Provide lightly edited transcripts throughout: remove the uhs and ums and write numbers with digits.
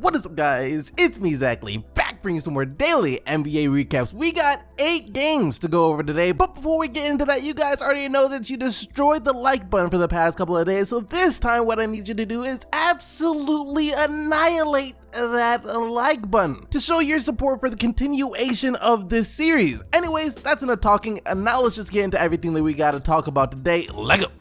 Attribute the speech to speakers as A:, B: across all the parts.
A: What is up, guys? It's me, Zachary, back bringing some more daily NBA recaps. We got 8 games to go over today, but before we get into that, you guys already know that you destroyed the like button for the past couple of days, so this time what I need you to do is absolutely annihilate that like button to show your support for the continuation of this series. Anyways, that's enough talking, and now let's just get into everything that we gotta talk about today. Let's go!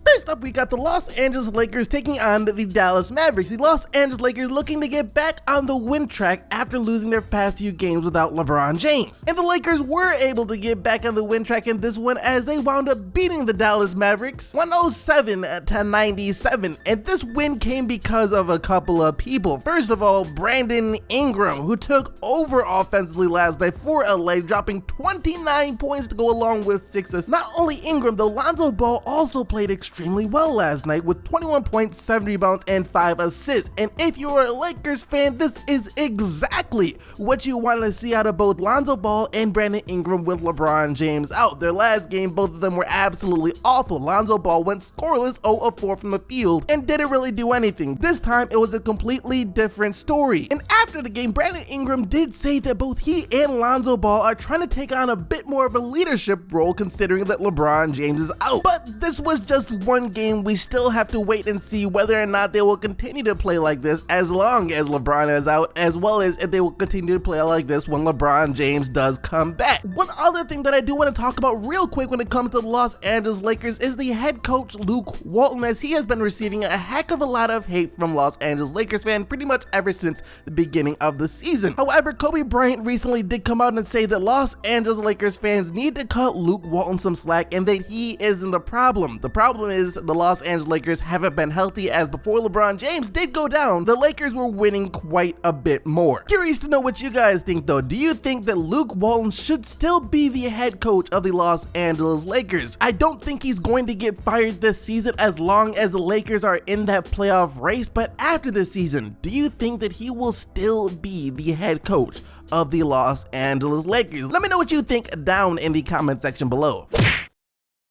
A: First up, we got the Los Angeles Lakers taking on the Dallas Mavericks. The Los Angeles Lakers looking to get back on the win track after losing their past few games without LeBron James. And the Lakers were able to get back on the win track in this one as they wound up beating the Dallas Mavericks 107-97. And this win came because of a couple of people. First of all, Brandon Ingram, who took over offensively last night for LA, dropping 29 points to go along with 6 assists. Not only Ingram, though, Lonzo Ball also played extremely well last night with 21 points, 7 rebounds, and 5 assists. And if you're a Lakers fan, this is exactly what you want to see out of both Lonzo Ball and Brandon Ingram with LeBron James out. Their last game, both of them were absolutely awful. Lonzo Ball went scoreless 0 of 4 from the field and didn't really do anything. This time, it was a completely different story. And after the game, Brandon Ingram did say that both he and Lonzo Ball are trying to take on a bit more of a leadership role considering that LeBron James is out. But this was just one game. We still have to wait and see whether or not they will continue to play like this as long as LeBron is out, as well as if they will continue to play like this when LeBron James does come back. One other thing that I do want to talk about real quick when it comes to the Los Angeles Lakers is the head coach Luke Walton, as he has been receiving a heck of a lot of hate from Los Angeles Lakers fans pretty much ever since the beginning of the season. However, Kobe Bryant recently did come out and say that Los Angeles Lakers fans need to cut Luke Walton some slack and that he isn't the problem. The problem is the Los Angeles Lakers haven't been healthy, as before LeBron James did go down, the Lakers were winning quite a bit more. Curious to know what you guys think though. Do you think that Luke Walton should still be the head coach of the Los Angeles Lakers? I don't think he's going to get fired this season as long as the Lakers are in that playoff race, but after this season, do you think that he will still be the head coach of the Los Angeles Lakers? Let me know what you think down in the comment section below.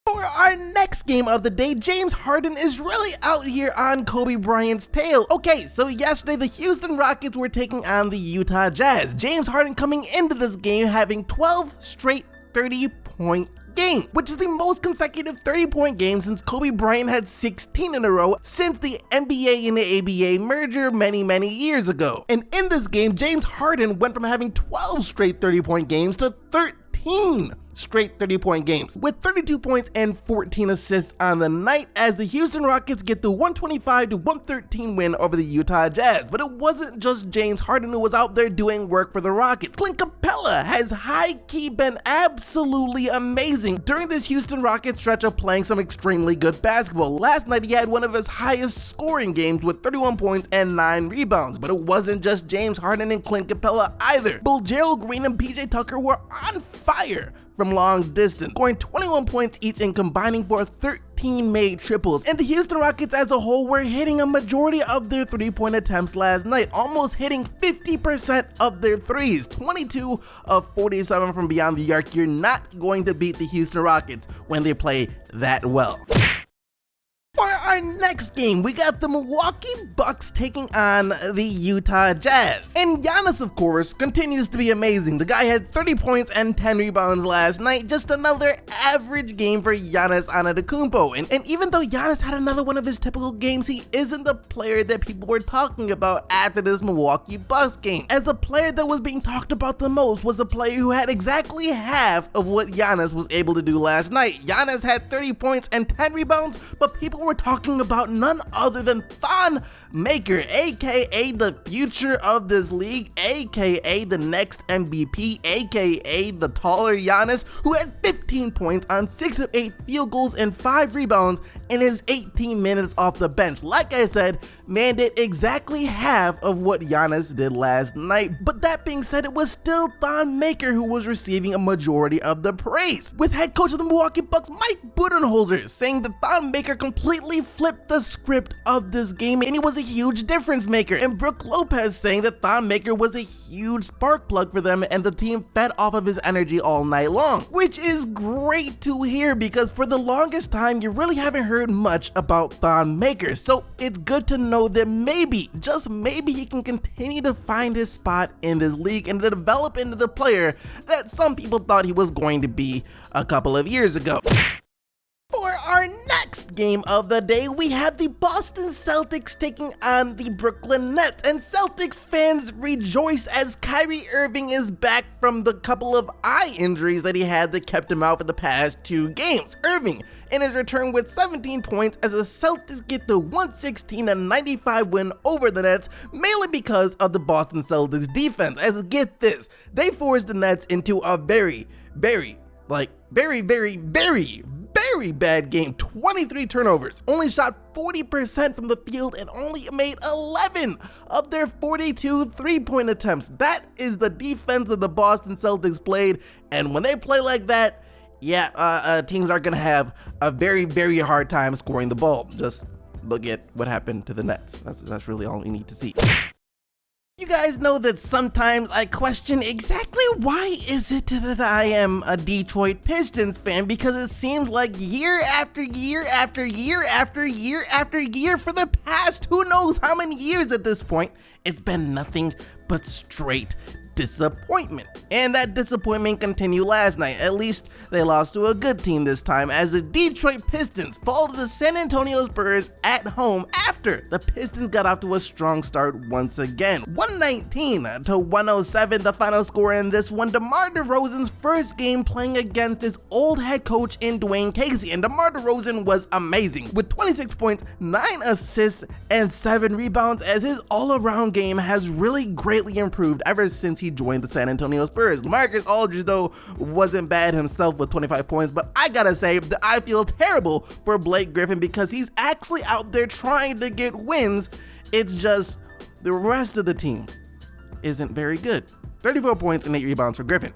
A: For our next game of the day, James Harden is really out here on Kobe Bryant's tail. Okay, so yesterday the Houston Rockets were taking on the Utah Jazz. James Harden coming into this game having 12 straight 30-point games, which is the most consecutive 30-point games since Kobe Bryant had 16 in a row since the NBA and the ABA merger many years ago. And in this game, James Harden went from having 12 straight 30-point games to 13 straight 30-point games with 32 points and 14 assists on the night as the Houston Rockets get the 125-113 win over the Utah Jazz. But it wasn't just James Harden who was out there doing work for the Rockets. Clint Capella has high-key been absolutely amazing during this Houston Rockets stretch of playing some extremely good basketball. Last night he had one of his highest scoring games with 31 points and 9 rebounds. But it wasn't just James Harden and Clint Capella either. Both Gerald Green and PJ Tucker were on fire from long distance, scoring 21 points each and combining for 13 made triples. And the Houston Rockets as a whole were hitting a majority of their 3-point attempts last night, almost hitting 50% of their threes, 22 of 47 from beyond the arc. You're not going to beat the Houston Rockets when they play that well. For our next game, we got the Milwaukee Bucks taking on the Utah Jazz. And Giannis, of course, continues to be amazing. The guy had 30 points and 10 rebounds last night. Just another average game for Giannis Antetokounmpo. And even though Giannis had another one of his typical games, he isn't the player that people were talking about after this Milwaukee Bucks game. As the player that was being talked about the most was the player who had exactly half of what Giannis was able to do last night. Giannis had 30 points and 10 rebounds, but people were talking about none other than Thon Maker, aka the future of this league, aka the next MVP, aka the taller Giannis, who had 15 points on 6 of 8 field goals and 5 rebounds in his 18 minutes off the bench. Like I said, man did exactly half of what Giannis did last night. But that being said, it was still Thon Maker who was receiving a majority of the praise, with head coach of the Milwaukee Bucks Mike Budenholzer saying that Thon Maker completely flipped the script of this game and he was a huge difference maker, and Brook Lopez saying that Thon Maker was a huge spark plug for them and the team fed off of his energy all night long, which is great to hear because for the longest time you really haven't heard heard much about Thon Maker, so it's good to know that maybe, just maybe, he can continue to find his spot in this league and to develop into the player that some people thought he was going to be a couple of years ago. For our next game of the day, we have the Boston Celtics taking on the Brooklyn Nets, and Celtics fans rejoice as Kyrie Irving is back from the couple of eye injuries that he had that kept him out for the past 2 games. Irving in his return with 17 points as the Celtics get the 116-95 win over the Nets, mainly because of the Boston Celtics defense. As get this, they forced the Nets into a very bad game. 23 turnovers, only shot 40% from the field, and only made 11 of their 42 3-point attempts. That is the defense that the Boston Celtics played, and when they play like that, yeah, teams are gonna have a very hard time scoring the ball. Just look at what happened to the Nets. That's really all we need to see. You guys know that sometimes I question exactly why is it that I am a Detroit Pistons fan, because it seems like year after year after year after year after year for the past who knows how many years at this point, it's been nothing but straight disappointment. And that disappointment continued last night. At least they lost to a good team this time, as the Detroit Pistons fall to the San Antonio Spurs at home after the Pistons got off to a strong start once again. 119-107 the final score in this one. DeMar DeRozan's first game playing against his old head coach in Dwayne Casey, and DeMar DeRozan was amazing with 26 points, 9 assists, and 7 rebounds, as his all-around game has really greatly improved ever since he joined the San Antonio Spurs. LaMarcus Aldridge, though, wasn't bad himself with 25 points, but I gotta say that I feel terrible for Blake Griffin because he's actually out there trying to get wins. It's just the rest of the team isn't very good. 34 points and 8 rebounds for Griffin.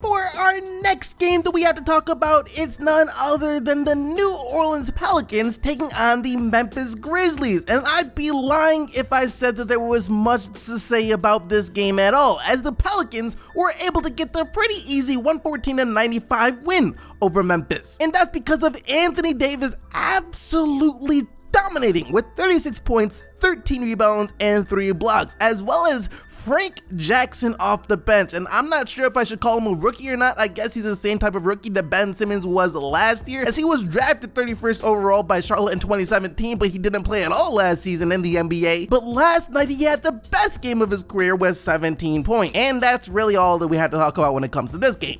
A: For our next game that we have to talk about, it's none other than the New Orleans Pelicans taking on the Memphis Grizzlies, and I'd be lying if I said that there was much to say about this game at all, as the Pelicans were able to get the pretty easy 114-95 win over Memphis, and that's because of Anthony Davis absolutely dominating with 36 points, 13 rebounds, and 3 blocks, as well as Frank Jackson off the bench. And I'm not sure if I should call him a rookie or not. I guess he's the same type of rookie that Ben Simmons was last year, as he was drafted 31st overall by Charlotte in 2017, but he didn't play at all last season in the NBA. But last night he had the best game of his career with 17 points. And that's really all that we have to talk about when it comes to this game.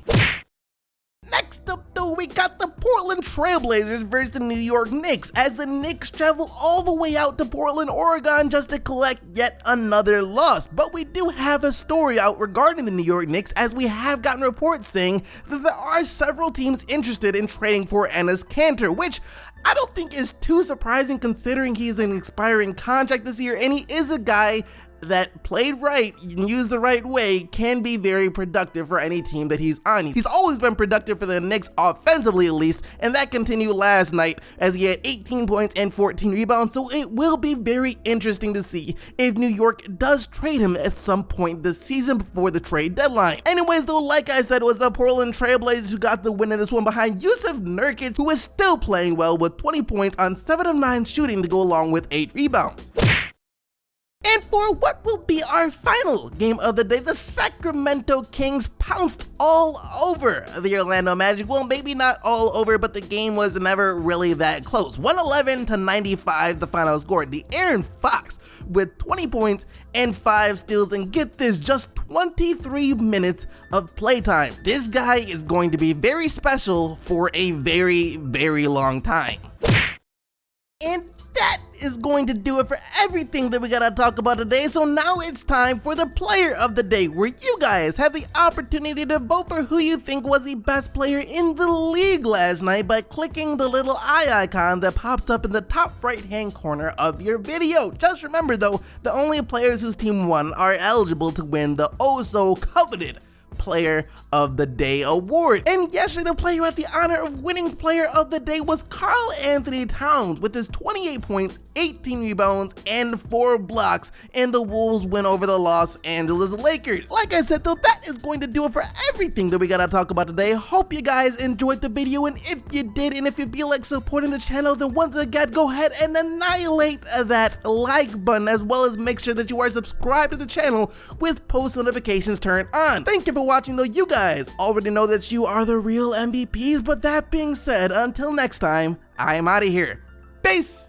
A: Next up though, we got the Portland Trailblazers versus the New York Knicks, as the Knicks travel all the way out to Portland, Oregon just to collect yet another loss. But we do have a story out regarding the New York Knicks, as we have gotten reports saying that there are several teams interested in trading for Enes Kanter, which I don't think is too surprising considering he's an expiring contract this year, and he is a guy that played right and used the right way can be very productive for any team that he's on. He's always been productive for the Knicks offensively at least, and that continued last night as he had 18 points and 14 rebounds, so it will be very interesting to see if New York does trade him at some point this season before the trade deadline. Anyways though, like I said, it was the Portland Trailblazers who got the win in this one behind Jusuf Nurkic, who is still playing well with 20 points on 7 of 9 shooting to go along with 8 rebounds. And for what will be our final game of the day, the Sacramento Kings pounced all over the Orlando Magic. Well, maybe not all over, but the game was never really that close. 111-95 the final score. De'Aaron Fox with 20 points and 5 steals, and get this, just 23 minutes of playtime. This guy is going to be very special for a very long time. And that is going to do it for everything that we gotta talk about today. So now it's time for the player of the day, where you guys have the opportunity to vote for who you think was the best player in the league last night by clicking the little eye icon that pops up in the top right hand corner of your video. Just remember though, the only players whose team won are eligible to win the oh so coveted Player of the Day award. And yesterday, the player who had the honor of winning Player of the Day was Karl Anthony Towns with his 28 points, 18 rebounds, and 4 blocks, and the Wolves win over the Los Angeles Lakers. Like I said though, that is going to do it for everything that we gotta talk about today. Hope you guys enjoyed the video, and if you did, and if you feel like supporting the channel, then once again, go ahead and annihilate that like button, as well as make sure that you are subscribed to the channel with post notifications turned on. Thank you for watching though. You guys already know that you are the real MVPs, but that being said, until next time, I am out of here. Peace!